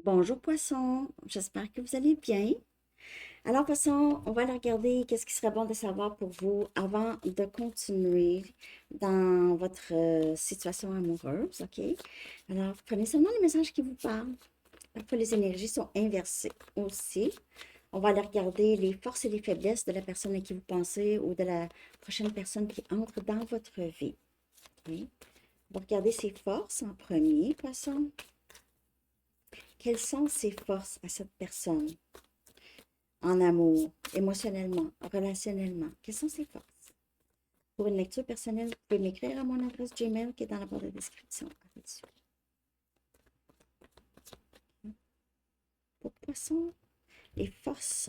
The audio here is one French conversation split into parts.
Bonjour poisson, j'espère que vous allez bien. Alors poisson, on va aller regarder qu'est-ce qui serait bon de savoir pour vous avant de continuer dans votre situation amoureuse, ok? Alors prenez seulement les messages qui vous parlent. Parfois les énergies sont inversées aussi. On va aller regarder les forces et les faiblesses de la personne à qui vous pensez ou de la prochaine personne qui entre dans votre vie. Ok? On va regarder ses forces en premier, poisson. Quelles sont ses forces à cette personne? En amour, émotionnellement, relationnellement. Quelles sont ses forces? Pour une lecture personnelle, vous pouvez m'écrire à mon adresse Gmail qui est dans la barre de description. Pour poisson, les forces.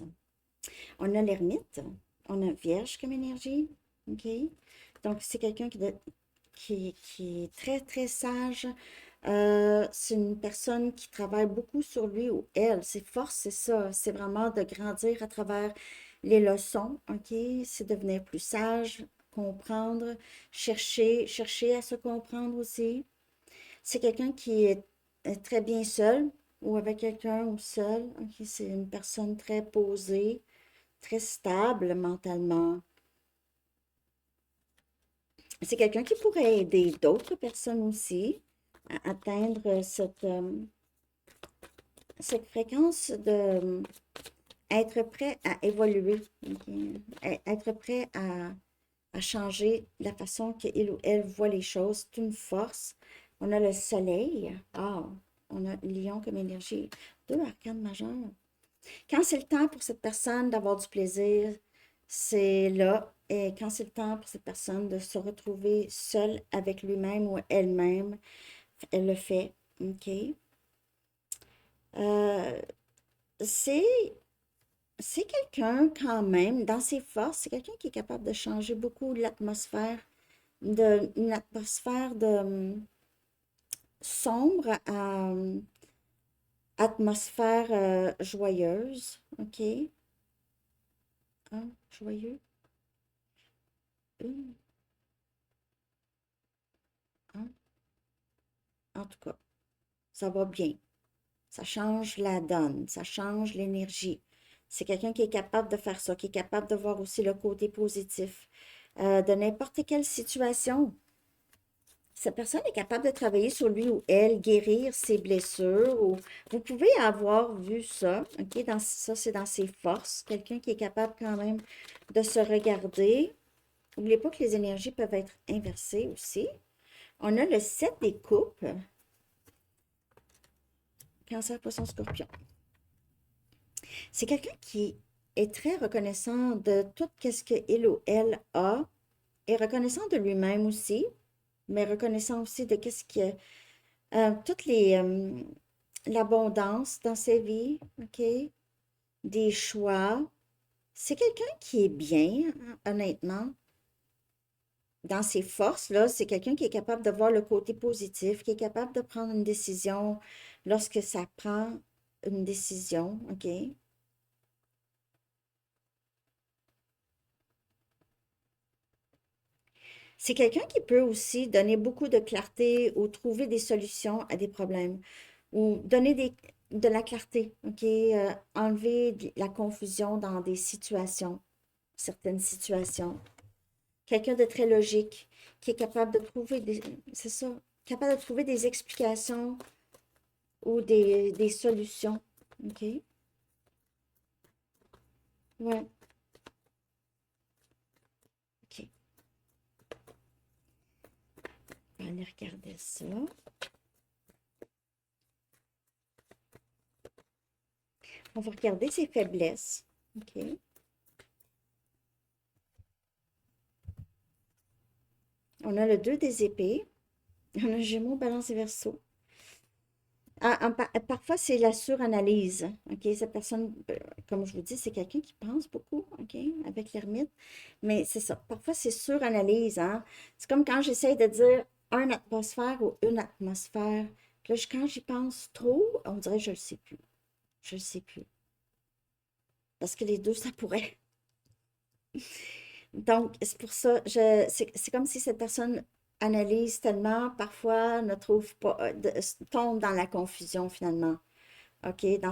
On a l'ermite, on a vierge comme énergie. OK? Donc, c'est quelqu'un qui est très, très sage. C'est une personne qui travaille beaucoup sur lui ou elle. Ses forces, c'est ça. C'est vraiment de grandir à travers les leçons. OK? C'est devenir plus sage, comprendre, chercher à se comprendre aussi. C'est quelqu'un qui est très bien seul ou avec quelqu'un ou seul. OK? C'est une personne très posée, très stable mentalement. C'est quelqu'un qui pourrait aider d'autres personnes aussi à atteindre cette fréquence de être prêt à évoluer, ok? Être prêt à changer la façon qu'il ou elle voit les choses. C'est une force. On a le soleil. Ah, on a Lion comme énergie. Deux arcanes majeures. Quand c'est le temps pour cette personne d'avoir du plaisir, c'est là. Et quand c'est le temps pour cette personne de se retrouver seule avec lui-même ou elle-même, elle le fait. OK? Euh, c'est, c'est quelqu'un quand même, dans ses forces, c'est quelqu'un qui est capable de changer beaucoup l'atmosphère, une atmosphère de sombre à atmosphère joyeuse. OK? Hein, joyeux. Hum, hein. En tout cas, ça va bien. Ça change la donne, ça change l'énergie. C'est quelqu'un qui est capable de faire ça, qui est capable de voir aussi le côté positif de n'importe quelle situation. Cette personne est capable de travailler sur lui ou elle, guérir ses blessures. Ou... Vous pouvez avoir vu ça, ok? Ça, c'est dans ses forces. Quelqu'un qui est capable quand même de se regarder. N'oubliez pas que les énergies peuvent être inversées aussi. On a le 7 des coupes. Cancer, poisson, scorpion. C'est quelqu'un qui est très reconnaissant de tout ce qu'il ou elle a et reconnaissant de lui-même aussi, mais reconnaissant aussi de qu'est-ce que toute l'abondance dans sa vie, OK? Des choix. C'est quelqu'un qui est bien, honnêtement. Dans ses forces, là, c'est quelqu'un qui est capable de voir le côté positif, qui est capable de prendre une décision lorsque ça prend une décision, OK? C'est quelqu'un qui peut aussi donner beaucoup de clarté ou trouver des solutions à des problèmes ou donner de la clarté, OK? Enlever la confusion dans des situations, certaines situations. Quelqu'un de très logique qui est capable de trouver c'est ça, capable de trouver des explications ou des solutions, OK? Ouais, OK. On va aller regarder ça. On va regarder ses faiblesses, OK? On a le 2 des épées. On a Gémeaux, Balance et Verseau. Parfois, c'est la suranalyse. OK? Cette personne, comme je vous dis, c'est quelqu'un qui pense beaucoup, OK? Avec l'ermite. Mais c'est ça. Parfois, c'est suranalyse, hein? C'est comme quand j'essaye de dire un atmosphère ou une atmosphère. Puis là, quand j'y pense trop, on dirait que je le sais plus. Je le sais plus. Parce que les deux, ça pourrait. Donc, c'est pour ça, c'est comme si cette personne analyse tellement, parfois ne trouve pas, tombe dans la confusion finalement. OK, dans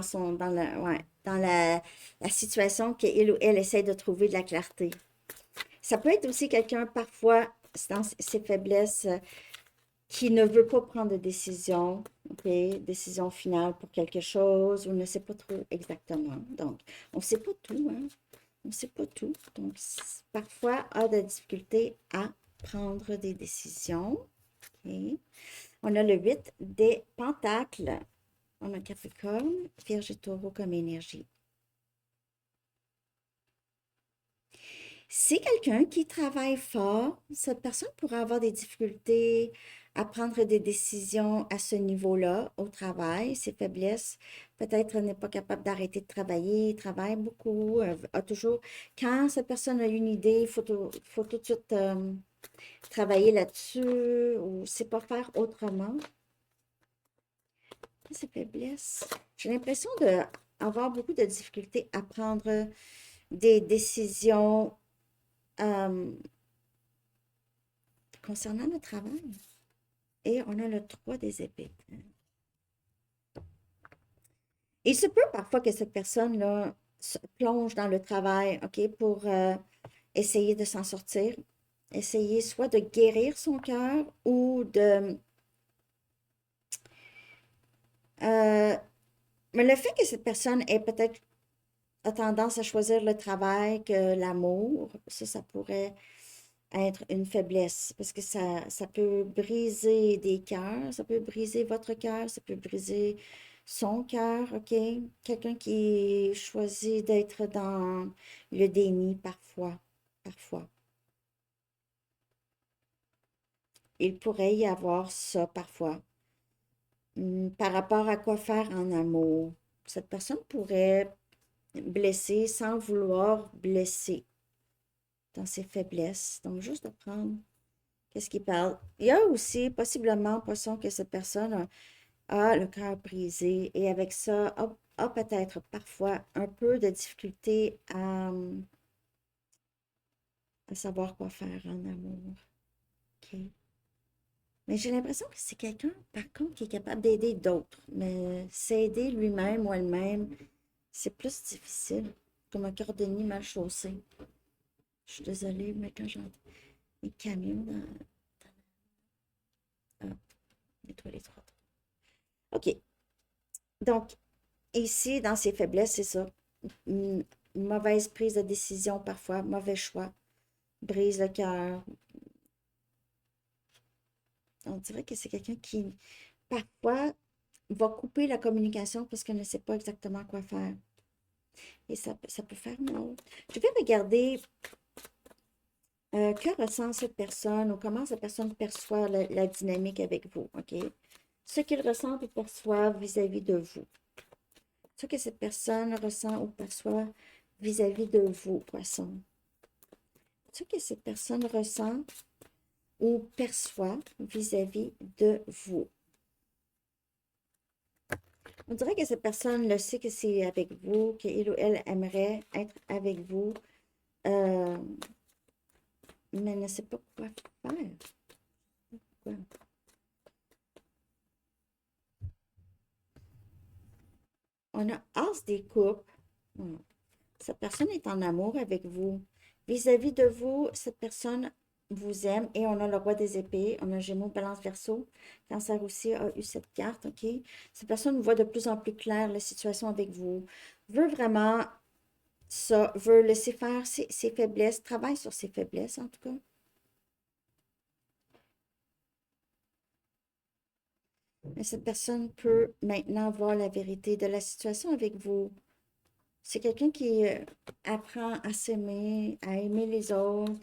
la situation qu'il ou elle essaie de trouver de la clarté. Ça peut être aussi quelqu'un, parfois, dans ses faiblesses, qui ne veut pas prendre de décision, OK, décision finale pour quelque chose, ou ne sait pas trop exactement. Donc, on ne sait pas tout, hein? On ne sait pas tout. Donc, parfois, a de la difficulté à prendre des décisions. OK. On a le 8 des pentacles. On a Capricorne, Vierge et Taureau comme énergie. C'est quelqu'un qui travaille fort. Cette personne pourrait avoir des difficultés à prendre des décisions à ce niveau-là, au travail, ses faiblesses. Peut-être n'est pas capable d'arrêter de travailler, travaille beaucoup, a toujours... Quand cette personne a une idée, faut tout de suite travailler là-dessus ou c'est pas faire autrement. Ses faiblesses. J'ai l'impression d'avoir beaucoup de difficultés à prendre des décisions concernant le travail. Et on a le 3 des épées. Il se peut parfois que cette personne-là se plonge dans le travail, OK, pour essayer de s'en sortir, essayer soit de guérir son cœur ou de... mais le fait que cette personne ait peut-être a tendance à choisir le travail que l'amour, ça pourrait être une faiblesse parce que ça peut briser des cœurs, ça peut briser votre cœur, ça peut briser son cœur, OK? Quelqu'un qui choisit d'être dans le déni parfois, parfois. Il pourrait y avoir ça parfois. Par rapport à quoi faire en amour. Cette personne pourrait blesser sans vouloir blesser dans ses faiblesses. Donc, juste de prendre qu'est-ce qu'il parle. Il y a aussi possiblement, poisson, que cette personne a le cœur brisé et avec ça a peut-être parfois un peu de difficulté à savoir quoi faire en amour. OK. Mais j'ai l'impression que c'est quelqu'un, par contre, qui est capable d'aider d'autres. Mais s'aider lui-même ou elle-même, c'est plus difficile. Comme un cordonnier mal chaussé. Je suis désolée, mais quand j'entends les camions Ah, nettoie les trois. OK. Donc, ici, dans ses faiblesses, c'est ça. Mauvaise prise de décision parfois, mauvais choix, brise le cœur. On dirait que c'est quelqu'un qui, parfois, va couper la communication parce qu'elle ne sait pas exactement quoi faire. Et ça peut faire mal. Je vais regarder que ressent cette personne ou comment cette personne perçoit la dynamique avec vous, OK? Ce qu'il ressent ou perçoit vis-à-vis de vous. Ce que cette personne ressent ou perçoit vis-à-vis de vous, poisson. Ce que cette personne ressent ou perçoit vis-à-vis de vous. On dirait que cette personne le sait que c'est avec vous, qu'il ou elle aimerait être avec vous, mais ne sait pas quoi faire. Pourquoi? On a As des coupes. Cette personne est en amour avec vous. Vis-à-vis de vous, cette personne vous aime et on a le roi des épées, on a Gémeaux, Balance, Verseau. Cancer aussi a eu cette carte, OK? Cette personne voit de plus en plus clair la situation avec vous, veut vraiment ça, veut laisser faire ses faiblesses, travaille sur ses faiblesses en tout cas. Mais cette personne peut maintenant voir la vérité de la situation avec vous. C'est quelqu'un qui apprend à s'aimer, à aimer les autres,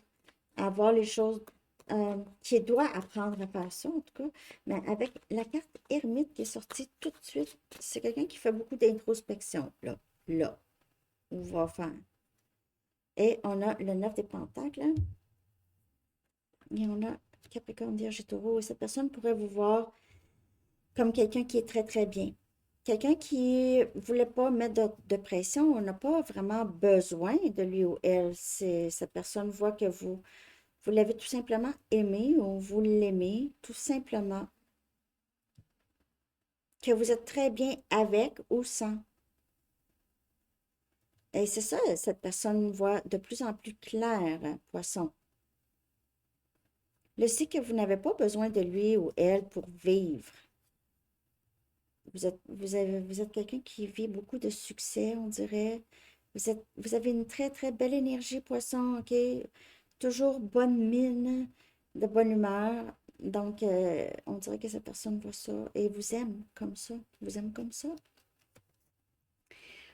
à voir les choses, qui doit apprendre à faire ça, en tout cas. Mais avec la carte ermite qui est sortie tout de suite, c'est quelqu'un qui fait beaucoup d'introspection, là, on va faire. Et on a le 9 des pentacles, hein, et on a Capricorne, Vierge et Taureau. Et cette personne pourrait vous voir comme quelqu'un qui est très, très bien. Quelqu'un qui ne voulait pas mettre de pression, on n'a pas vraiment besoin de lui ou elle. Cette personne voit que vous l'avez tout simplement aimé ou vous l'aimez tout simplement. que vous êtes très bien avec ou sans. Et c'est ça, cette personne voit de plus en plus clair, poisson. Le sait que vous n'avez pas besoin de lui ou elle pour vivre. Vous êtes quelqu'un qui vit beaucoup de succès, on dirait. Vous avez une très, très belle énergie, poisson, OK? Toujours bonne mine, de bonne humeur. Donc, on dirait que cette personne voit ça et vous aime comme ça. Vous aime comme ça.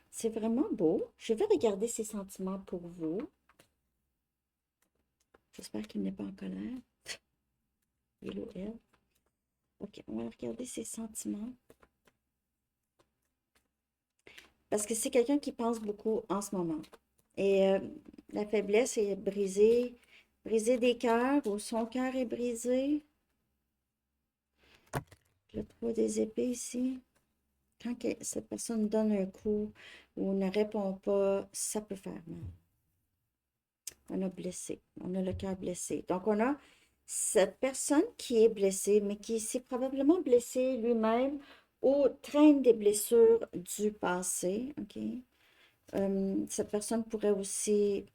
C'est vraiment beau. Je vais regarder ses sentiments pour vous. J'espère qu'il n'est pas en colère. Il ou elle. OK, on va regarder ses sentiments. Parce que c'est quelqu'un qui pense beaucoup en ce moment. Et la faiblesse est briser des cœurs ou son cœur est brisé. Le 3 des épées ici. Quand cette personne donne un coup ou ne répond pas, ça peut faire mal. On a blessé. On a le cœur blessé. Donc, on a cette personne qui est blessée, mais qui s'est probablement blessé lui-même ou traîne des blessures du passé. OK? Cette personne pourrait aussi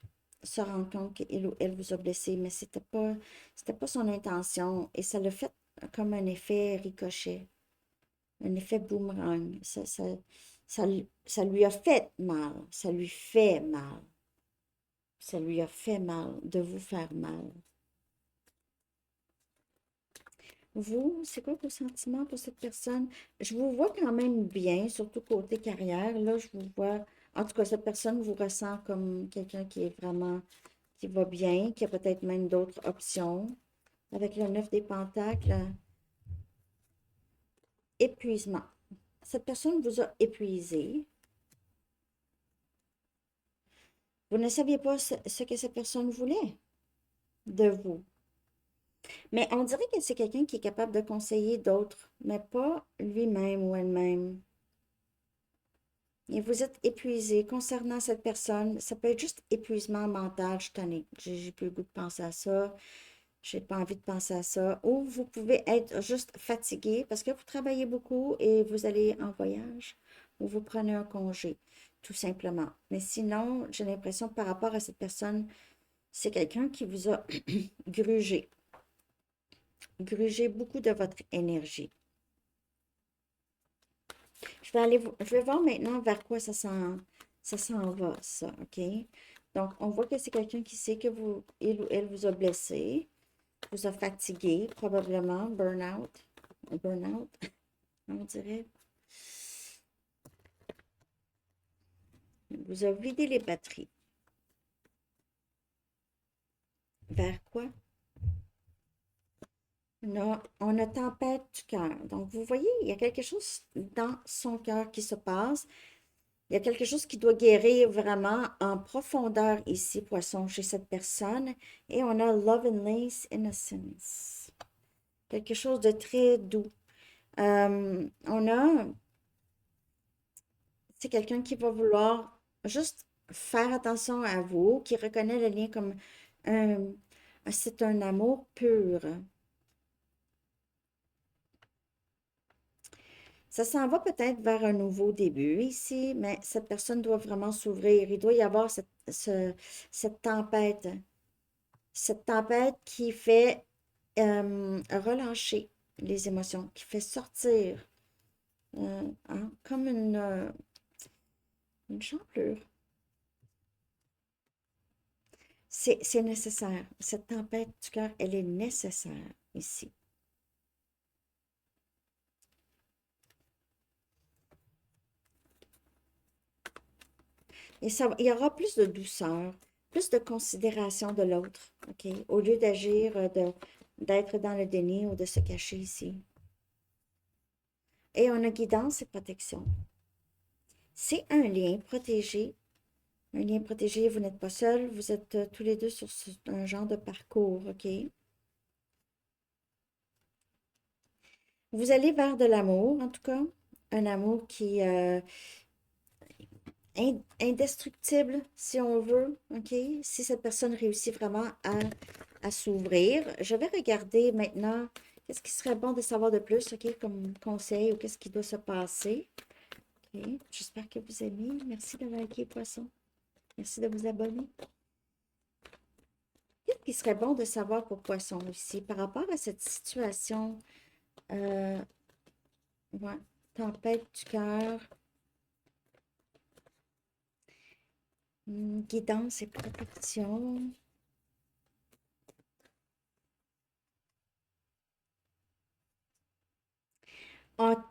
se rendre compte qu'il ou elle vous a blessé, mais c'était pas son intention et ça l'a fait comme un effet ricochet, un effet boomerang. Ça lui a fait mal, ça lui fait mal, ça lui a fait mal de vous faire mal. Vous, c'est quoi vos sentiments pour cette personne? Je vous vois quand même bien, surtout côté carrière. Là, je vous vois. En tout cas, cette personne vous ressent comme quelqu'un qui est vraiment, qui va bien, qui a peut-être même d'autres options. Avec le 9 des Pentacles, épuisement. Cette personne vous a épuisé. Vous ne saviez pas ce que cette personne voulait de vous. Mais on dirait que c'est quelqu'un qui est capable de conseiller d'autres, mais pas lui-même ou elle-même. Et vous êtes épuisé concernant cette personne. Ça peut être juste épuisement mental. Je suis tannée. J'ai plus le goût de penser à ça. J'ai pas envie de penser à ça. Ou vous pouvez être juste fatigué parce que vous travaillez beaucoup et vous allez en voyage ou vous prenez un congé, tout simplement. Mais sinon, j'ai l'impression que par rapport à cette personne, c'est quelqu'un qui vous a grugé. Grugé beaucoup de votre énergie. Je vais voir maintenant vers quoi ça s'en va, ça, OK? Donc, on voit que c'est quelqu'un qui sait que il ou elle vous a blessé, vous a fatigué, probablement, burn-out, on dirait. Vous a vidé les batteries. Vers quoi? On a tempête du cœur. Donc, vous voyez, il y a quelque chose dans son cœur qui se passe. Il y a quelque chose qui doit guérir vraiment en profondeur ici, poisson, chez cette personne. Et on a Love and Lace Innocence. Quelque chose de très doux. C'est quelqu'un qui va vouloir juste faire attention à vous, qui reconnaît le lien comme un, c'est un amour pur. Ça s'en va peut-être vers un nouveau début ici, mais cette personne doit vraiment s'ouvrir. Il doit y avoir cette tempête. Cette tempête qui fait relâcher les émotions, qui fait sortir comme une champlure. C'est nécessaire. Cette tempête du cœur, elle est nécessaire ici. Et il y aura plus de douceur, plus de considération de l'autre, OK? Au lieu d'agir, d'être dans le déni ou de se cacher ici. Et on a guidance et protection. C'est un lien protégé. Un lien protégé, vous n'êtes pas seul, vous êtes tous les deux sur un genre de parcours, OK? Vous allez vers de l'amour, en tout cas. Un amour qui est indestructible, si on veut, OK? Si cette personne réussit vraiment à s'ouvrir. Je vais regarder maintenant Qu'est-ce qui serait bon de savoir de plus, OK, comme conseil ou qu'est-ce qui doit se passer? OK. J'espère que vous aimez. Merci de liker, poisson. Merci de vous abonner. Qu'est-ce qui serait bon de savoir pour poisson ici par rapport à cette situation? Euh, ouais, tempête du cœur, guidance et protection.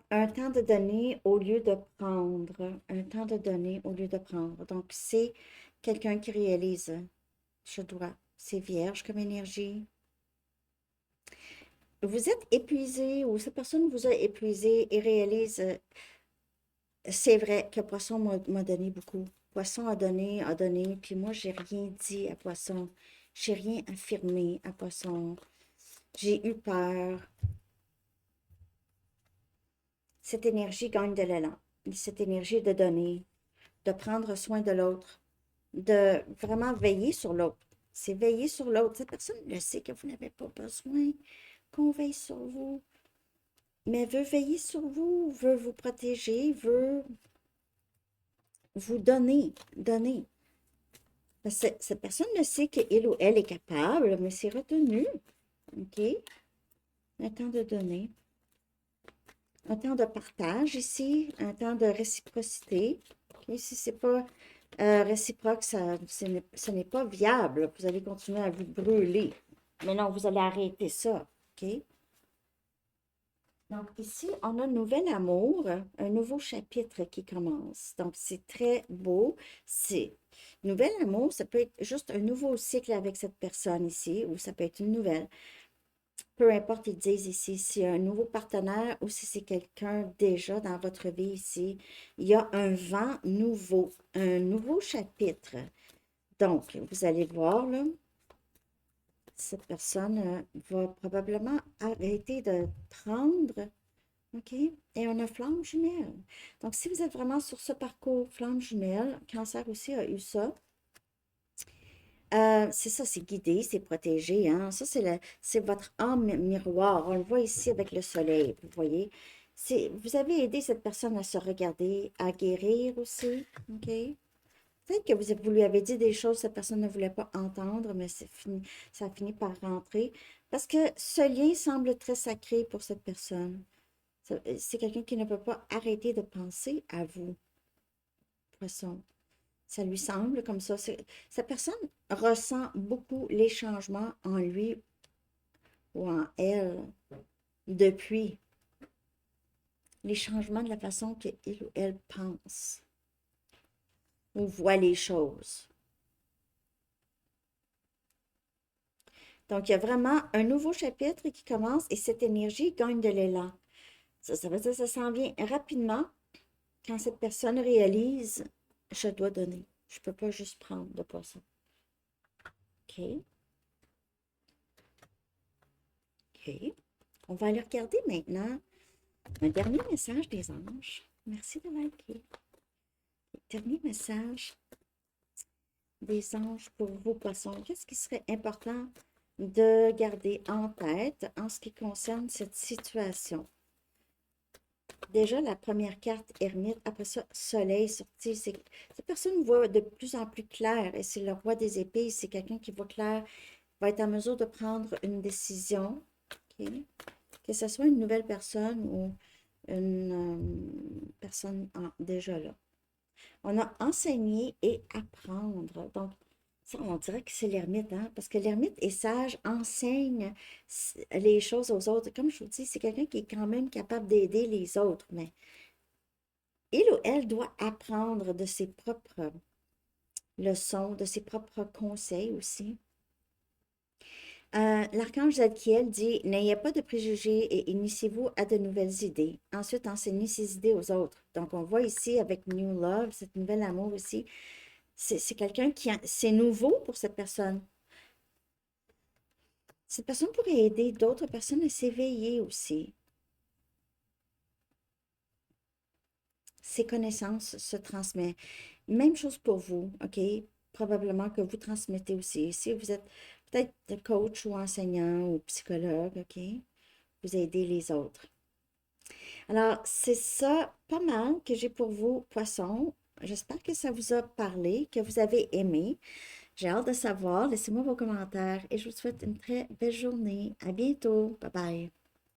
Un temps de donner au lieu de prendre. Un temps de donner au lieu de prendre. Donc, c'est quelqu'un qui réalise, je dois. C'est vierge comme énergie. Vous êtes épuisé ou cette personne vous a épuisé et réalise, c'est vrai que Poisson m'a donné beaucoup. Poisson a donné, puis moi, j'ai rien dit à Poisson. J'ai rien affirmé à Poisson. J'ai eu peur. Cette énergie gagne de l'élan. Cette énergie de donner, de prendre soin de l'autre, de vraiment veiller sur l'autre. C'est veiller sur l'autre. Cette personne le sait que vous n'avez pas besoin qu'on veille sur vous, mais veut veiller sur vous, veut vous protéger, veut vous donner, donner. Parce que cette personne le sait qu'il ou elle est capable, mais c'est retenu. OK? Un temps de donner. Un temps de partage ici, un temps de réciprocité. OK? Si ce n'est pas réciproque, ce n'est pas viable. Vous allez continuer à vous brûler. Mais non, vous allez arrêter ça. OK? Donc ici, on a un nouvel amour, un nouveau chapitre qui commence. Donc c'est très beau. C'est nouvel amour, ça peut être juste un nouveau cycle avec cette personne ici, ou ça peut être une nouvelle. Peu importe, ils disent ici, si c'est un nouveau partenaire ou si c'est quelqu'un déjà dans votre vie ici, il y a un vent nouveau, un nouveau chapitre. Donc, vous allez voir, là, cette personne va probablement arrêter de prendre. OK? Et on a flamme jumelle. Donc, si vous êtes vraiment sur ce parcours flamme jumelle, Cancer aussi a eu ça. C'est ça, c'est guidé, c'est protégé, hein. Ça, c'est votre âme miroir. On le voit ici avec le soleil, vous voyez. Vous avez aidé cette personne à se regarder, à guérir aussi, OK? Peut-être que vous lui avez dit des choses que cette personne ne voulait pas entendre, mais ça a fini par rentrer. Parce que ce lien semble très sacré pour cette personne. C'est quelqu'un qui ne peut pas arrêter de penser à vous, poisson. Ça lui semble comme ça. Cette personne ressent beaucoup les changements en lui ou en elle depuis les changements de la façon qu'il ou elle pense ou voit les choses. Donc, il y a vraiment un nouveau chapitre qui commence et cette énergie gagne de l'élan. Ça veut dire que ça s'en vient rapidement quand cette personne réalise, je dois donner. Je ne peux pas juste prendre de poisson. OK. OK. On va aller regarder maintenant un dernier message des anges. Merci de liker. Dernier message des anges pour vos poissons. Qu'est-ce qui serait important de garder en tête en ce qui concerne cette situation? Déjà, la première carte, ermite, après ça, soleil sorti. Cette personne voit de plus en plus clair et c'est le roi des épées. C'est quelqu'un qui voit clair, va être en mesure de prendre une décision. Okay? Que ce soit une nouvelle personne ou une personne déjà là. On a enseigné et apprendre. Donc, ça, on dirait que c'est l'ermite, hein? Parce que l'ermite est sage, enseigne les choses aux autres. Comme je vous dis, c'est quelqu'un qui est quand même capable d'aider les autres, mais il ou elle doit apprendre de ses propres leçons, de ses propres conseils aussi. L'archange Zadkiel dit, n'ayez pas de préjugés et initiez-vous à de nouvelles idées. Ensuite, enseignez ces idées aux autres. Donc, on voit ici avec New Love, cet nouvel amour aussi, c'est quelqu'un c'est nouveau pour cette personne. Cette personne pourrait aider d'autres personnes à s'éveiller aussi. Ses connaissances se transmettent. Même chose pour vous, OK? Probablement que vous transmettez aussi. Si vous êtes peut-être coach ou enseignant ou psychologue, OK? vous aider les autres. Alors, c'est ça pas mal que j'ai pour vous, poissons. J'espère que ça vous a parlé, que vous avez aimé. J'ai hâte de savoir. Laissez-moi vos commentaires et je vous souhaite une très belle journée. À bientôt. Bye bye.